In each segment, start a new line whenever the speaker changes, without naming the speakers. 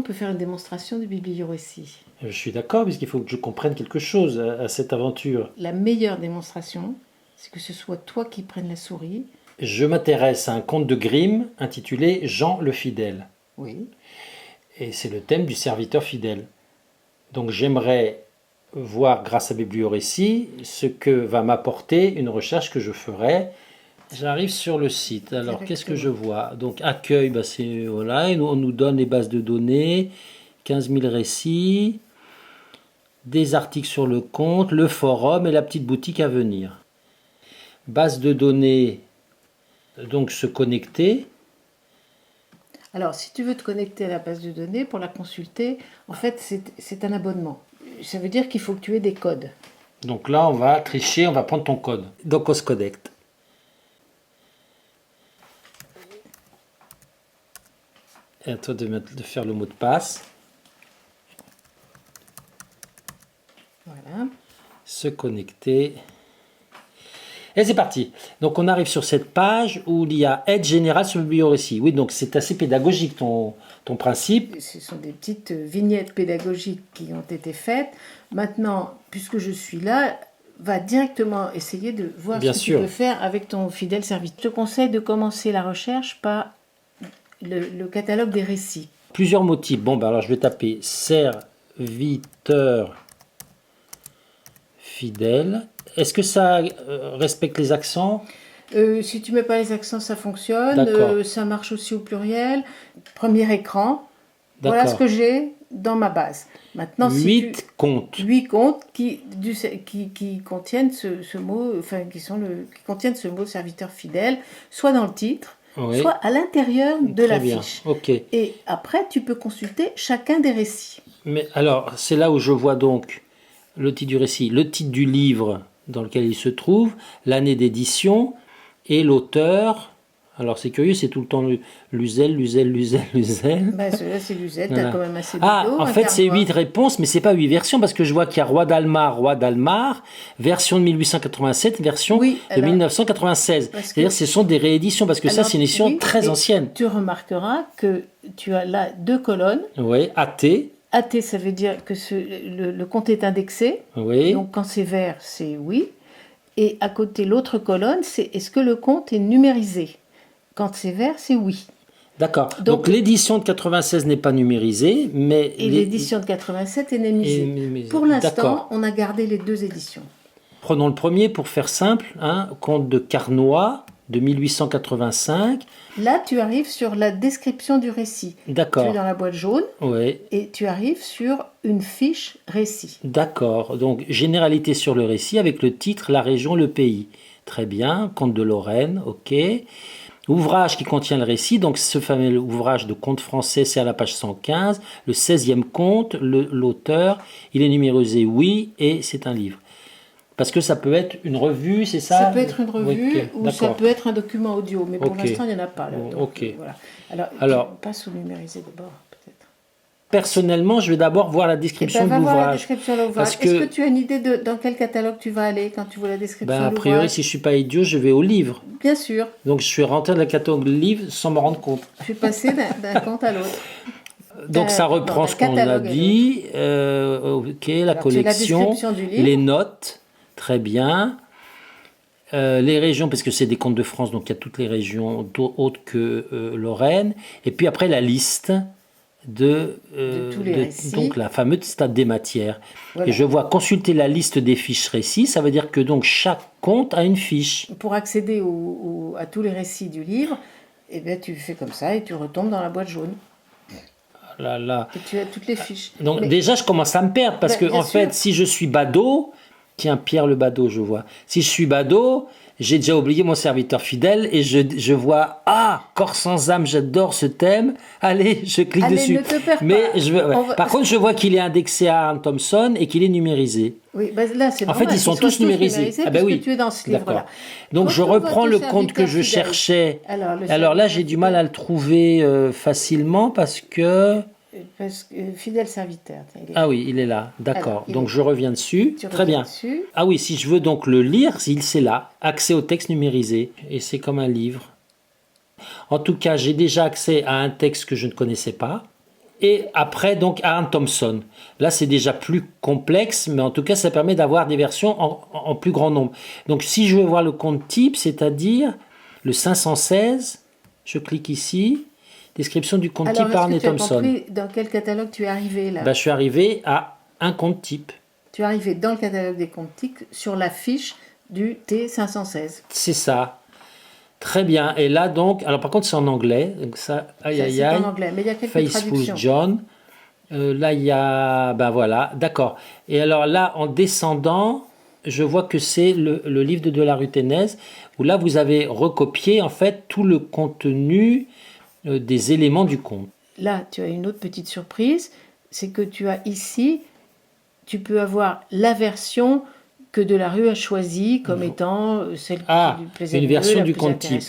peut faire une démonstration du bibliorécit.
Je suis d'accord, puisqu'il faut que je comprenne quelque chose à cette aventure.
La meilleure démonstration, c'est que ce soit toi qui prennes la souris.
Je m'intéresse à un conte de Grimm intitulé Jean le fidèle.
Oui.
Et c'est le thème du serviteur fidèle. Donc j'aimerais voir, grâce à Bibliorécit, ce que va m'apporter une recherche que je ferai. J'arrive sur le site. Alors, qu'est-ce que je vois? Donc, accueil, c'est, voilà, on nous donne les bases de données, 15 000 récits, des articles sur le compte, le forum et la petite boutique à venir. Base de données, donc se connecter.
Alors, si tu veux te connecter à la base de données pour la consulter, en fait, c'est un abonnement. Ça veut dire qu'il faut que tu aies des codes.
Donc là, on va tricher, on va prendre ton code. Donc, on se connecte. Et à toi de faire le mot de passe.
Voilà.
Se connecter. Et c'est parti. Donc on arrive sur cette page où il y a aide générale sur le bibliorécit. Oui, donc c'est assez pédagogique ton principe.
Ce sont des petites vignettes pédagogiques qui ont été faites. Maintenant, puisque je suis là, va directement essayer de voir ce que tu peux faire avec ton fidèle serviteur. Je te conseille de commencer la recherche par le catalogue des récits.
Plusieurs motifs. Bon, alors je vais taper serviteur fidèle. Est-ce que ça respecte les accents?
Si tu mets pas les accents, ça fonctionne. Ça marche aussi au pluriel. Premier écran. Voilà ce que j'ai dans ma base. Maintenant,
8 comptes.
8 comptes qui contiennent ce mot, qui contiennent ce mot serviteur fidèle, soit dans le titre, soit à l'intérieur de la fiche.
Okay.
Et après, tu peux consulter chacun des récits.
Mais alors, c'est là où je vois donc le titre du récit, le titre du livre dans lequel il se trouve, l'année d'édition et l'auteur. Alors c'est curieux, c'est tout le temps Luzel.
Celui-là c'est Luzel, t'as quand même assez de
en fait c'est 8 réponses, mais c'est pas 8 versions, parce que je vois qu'il y a Roi d'Almar, version de 1887, version de 1996. C'est-à-dire ce sont des rééditions, parce que ça c'est une édition très ancienne.
Tu remarqueras que tu as là 2 colonnes.
Oui, AT.
AT, ça veut dire que le compte est indexé.
Oui.
Donc quand c'est vert, c'est oui. Et à côté, l'autre colonne, c'est est-ce que le compte est numérisé? Quand c'est vert, c'est oui.
D'accord. Donc l'édition de 96 n'est pas numérisée, mais...
Et l'édition de 87 est numérisée. Pour l'instant, on a gardé les 2 éditions.
Prenons le premier pour faire simple. Compte de Carnoy de 1885.
Là, tu arrives sur la description du récit.
D'accord.
Tu es dans la boîte jaune.
Oui.
Et tu arrives sur une fiche récit.
D'accord. Donc, généralité sur le récit avec le titre, la région, le pays. Très bien. Conte de Lorraine. OK. Ouvrage qui contient le récit. Donc, ce fameux ouvrage de conte français, c'est à la page 115. Le 16e conte, l'auteur. Il est numérisé oui et c'est un livre. Parce que ça peut être une revue, c'est ça?
Ça peut être une revue ou ça peut être un document audio, mais pour l'instant, il n'y en a pas. Là, donc, voilà. Alors, on passe au numérisé d'abord, peut-être.
Personnellement, je vais d'abord voir la description de l'ouvrage.
Est-ce que tu as une idée de dans quel catalogue tu vas aller quand tu vois la description de l'ouvrage?
A priori, si je ne suis pas idiot, je vais au livre.
Bien sûr.
Donc, je suis rentré dans le catalogue livre sans me rendre compte.
Je suis passé d'un compte à l'autre.
Donc, ça reprend ce qu'on a dit. La collection, les notes. Très bien. Les régions, parce que c'est des contes de France, donc il y a toutes les régions autres que Lorraine. Et puis après, la liste de
tous les récits.
Donc la fameuse stade des matières. Voilà. Et je vois consulter la liste des fiches récits, ça veut dire que donc chaque conte a une fiche.
Pour accéder à tous les récits du livre, tu fais comme ça et tu retombes dans la boîte jaune.
Là.
Et tu as toutes les fiches.
Donc déjà, je commence à me perdre, parce que en fait, si je suis badaud... Tiens, Pierre le badaud, je vois. Si je suis badaud, j'ai déjà oublié mon serviteur fidèle et je vois corps sans âme, j'adore ce thème. Allez, je clique dessus.
Ne te perds pas.
Par contre, je vois qu'il est indexé à Arne Thompson et qu'il est numérisé.
Oui, là c'est normal.
En fait, ils sont tous numérisés.
Oui. Tu es dans ce livre-là.
Donc je reprends le compte que je cherchais. Alors là, j'ai du mal à le trouver facilement parce que
fidèle serviteur.
Ah oui, il est là, d'accord. Donc je reviens dessus. Très bien.
Dessus.
Ah oui, si je veux donc le lire, c'est là. Accès au texte numérisé. Et c'est comme un livre. En tout cas, j'ai déjà accès à un texte que je ne connaissais pas. Et après, donc, Aaron Thompson. Là, c'est déjà plus complexe, mais en tout cas, ça permet d'avoir des versions en plus grand nombre. Donc, si je veux voir le compte type, c'est-à-dire le 516, je clique ici, description du compte type Aaron Thompson.
Alors, est-ce que tu as compris dans quel catalogue tu es arrivé là?
Je suis arrivé à un compte type.
Tu es arrivé dans le catalogue des comptes types sur la fiche du T516.
C'est ça. Très bien. Et là, donc, alors par contre, c'est en anglais. Donc ça,
C'est en anglais, mais il y a quelques
Faithful
traductions.
John. Là, il y a, ben voilà, d'accord. Et alors là, en descendant, je vois que c'est le livre de la rue Ténèse, où là, vous avez recopié, en fait, tout le contenu des éléments du conte.
Là, tu as une autre petite surprise, c'est que tu as ici, tu peux avoir la version que de la rue a choisie comme étant celle qui lui plaisait
une version du compte type.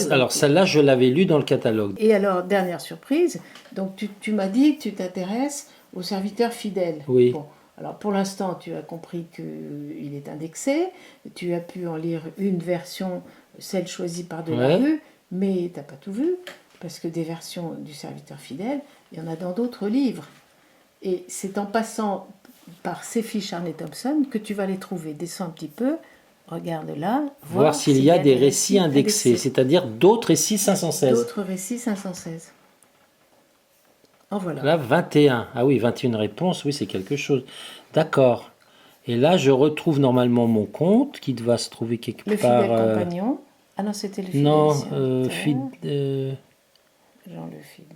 Alors celle-là, je l'avais lu dans le catalogue.
Et alors, dernière surprise, donc tu m'as dit que tu t'intéresses aux serviteurs fidèles.
Oui.
Bon, alors pour l'instant, tu as compris qu'il est indexé, tu as pu en lire une version, celle choisie par de la rue, mais tu n'as pas tout vu, parce que des versions du serviteur fidèle, il y en a dans d'autres livres. Et c'est en passant par ces fiches Aaron Thompson que tu vas les trouver. Descends un petit peu, regarde là.
Voir s'il y a des récits indexés, c'est-à-dire d'autres récits 516.
D'autres récits 516. En voilà.
Là, 21. Ah oui, 21 réponses, oui, c'est quelque chose. D'accord. Et là, je retrouve normalement mon compte qui doit se trouver quelque part.
Le fidèle compagnon. Ah non, c'était le fidèle.
Non,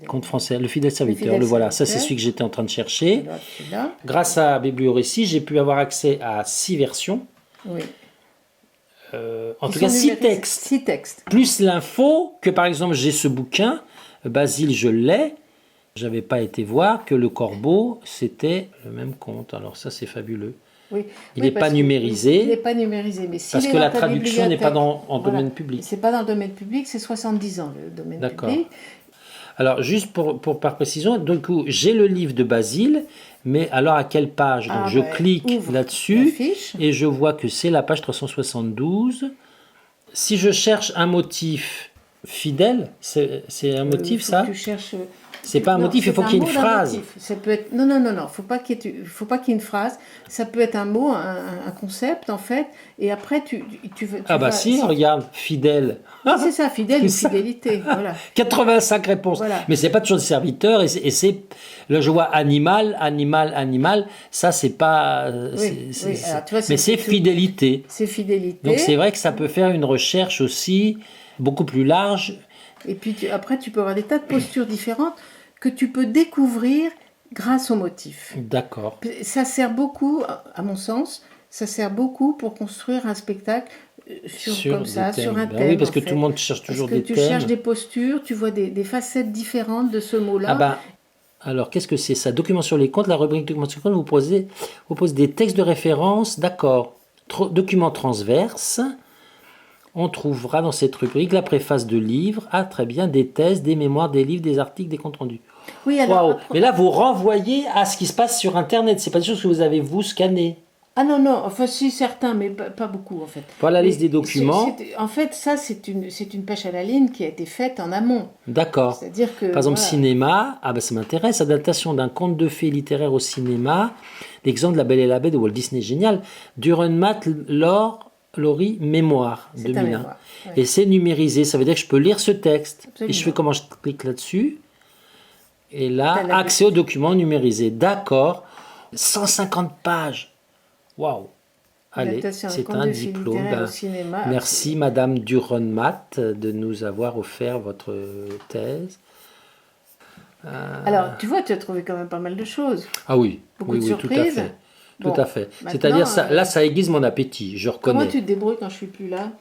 compte français, le fidèle serviteur, le voilà, ça c'est celui que j'étais en train de chercher. Grâce à Bibliorécit, j'ai pu avoir accès à 6 versions.
Oui.
En tout cas, 6 textes.
6 textes.
Plus l'info que par exemple, j'ai ce bouquin, Basile, je l'ai. J'avais pas été voir que le corbeau, c'était le même conte. Alors ça, c'est fabuleux.
Oui.
Il n'est pas numérisé.
Il n'est pas numérisé, mais
parce que la traduction n'est pas en domaine public.
C'est pas dans le domaine public, c'est 70 ans le domaine public.
Alors, juste par précision, du coup, j'ai le livre de Basile, mais alors à quelle page? Donc, je clique là-dessus et je vois que c'est la page 372. Si je cherche un motif fidèle, c'est un motif, ça?
Tu cherches...
C'est pas un motif, il faut qu'il y ait une phrase.
Ça peut être... Non, faut pas qu'il y ait une phrase. Ça peut être un mot, un concept, en fait, et après, tu
regarde, fidèle.
C'est ça, fidèle ou fidélité, voilà.
85 réponses. Voilà. Mais c'est pas toujours des serviteurs, et c'est... Là, je vois animal, ça, c'est pas... mais c'est fidélité.
C'est fidélité.
Donc, c'est vrai que ça peut faire une recherche aussi beaucoup plus large.
Et puis, après, tu peux avoir des tas de postures différentes que tu peux découvrir grâce au motif.
D'accord.
Ça sert beaucoup, à mon sens, ça sert beaucoup pour construire un spectacle sur un thème.
Oui, parce que tout le monde cherche toujours des thèmes.
Tu cherches des postures, tu vois des facettes différentes de ce mot-là.
Alors, qu'est-ce que c'est ça? Document sur les comptes, la rubrique document sur les comptes vous pose des textes de référence, d'accord. Documents transverses. On trouvera dans cette rubrique la préface de livres, très bien, des thèses, des mémoires, des livres, des articles, des comptes rendus.
Oui, alors...
Mais là, vous renvoyez à ce qui se passe sur Internet. C'est pas des choses que vous avez, vous, scannées.
Ah non, enfin si, certains, mais pas beaucoup, en fait.
Voilà la liste des documents.
En fait, ça, c'est une pêche à la ligne qui a été faite en amont.
D'accord.
C'est-à-dire que...
Par exemple, cinéma, ça m'intéresse, adaptation d'un conte de fées littéraire au cinéma, l'exemple de La Belle et la Bête de Walt Disney, génial. Dürrenmatt, Laurie, mémoire, 2001.
Mémoire, ouais.
Et c'est numérisé, ça veut dire que je peux lire ce texte.
Absolument.
Et je fais comment? Je clique là-dessus. Et là, accès aux documents numérisés. D'accord. 150 pages. Waouh. Allez, c'est un diplôme. Merci Madame Dürrenmatt de nous avoir offert votre thèse.
Alors, tu vois, tu as trouvé quand même pas mal de choses.
Ah oui.
Beaucoup de surprises.
Tout à fait. C'est-à-dire, là, ça aiguise mon appétit, je reconnais.
Comment tu te débrouilles quand je suis plus là?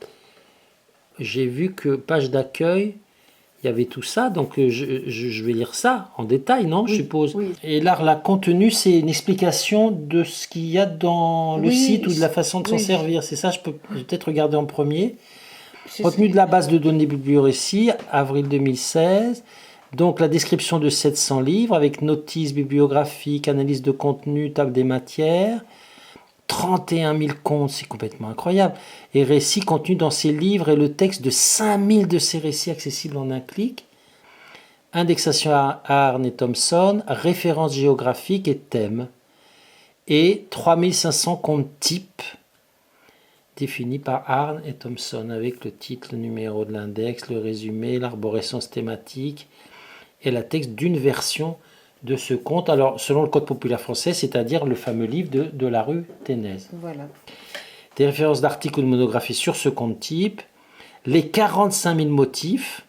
J'ai vu que page d'accueil, il y avait tout ça, donc je vais lire ça en détail, non, je suppose. Oui. Et là, la contenu, c'est une explication de ce qu'il y a dans le site ou de la façon de s'en servir. C'est ça, je peux peut-être regarder en premier. Retenu de la base de données Bibliorécit, avril 2016. Donc la description de 700 livres avec notices bibliographiques, analyse de contenu, table des matières. 31 000 comptes, c'est complètement incroyable. Et récits contenus dans ces livres et le texte de 5000 de ces récits accessibles en un clic. indexation à Arne et Thompson, références géographiques et thèmes. Et 3500 comptes types définis par Arne et Thompson avec le titre, le numéro de l'index, le résumé, l'arborescence thématique et la texte d'une version de ce compte. Alors, selon le Code populaire français, c'est-à-dire le fameux livre de la rue Ténèse.
Voilà.
Des références d'articles ou de monographies sur ce compte type, les 45 000 motifs.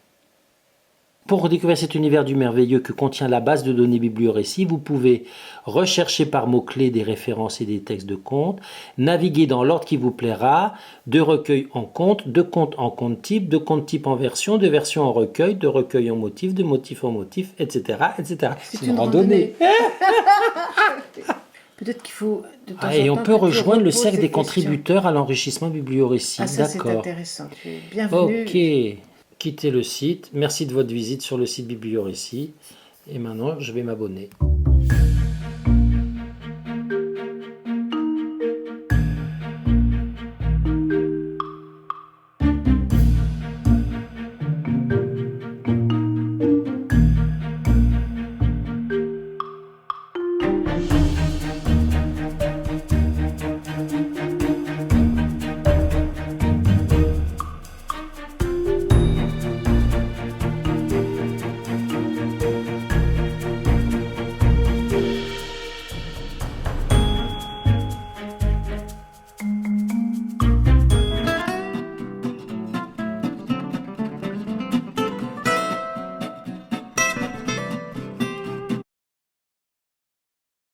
Pour découvrir cet univers du merveilleux que contient la base de données bibliorécit, vous pouvez rechercher par mots-clés des références et des textes de contes, naviguer dans l'ordre qui vous plaira, de recueil en conte, de conte en conte type, de conte type en version, de version en recueil, de recueil en motif, de motif en motif, etc. etc.
C'est une randonnée. Peut-être qu'il faut de temps en
et
temps
on peut rejoindre le cercle des
questions.
contributeurs à l'enrichissement bibliorécit.
Ah, ça
D'accord.
c'est intéressant. Bienvenue.
Ok. Quittez le site. Merci de votre visite sur le site Bibliorécit. Et maintenant, je vais m'abonner.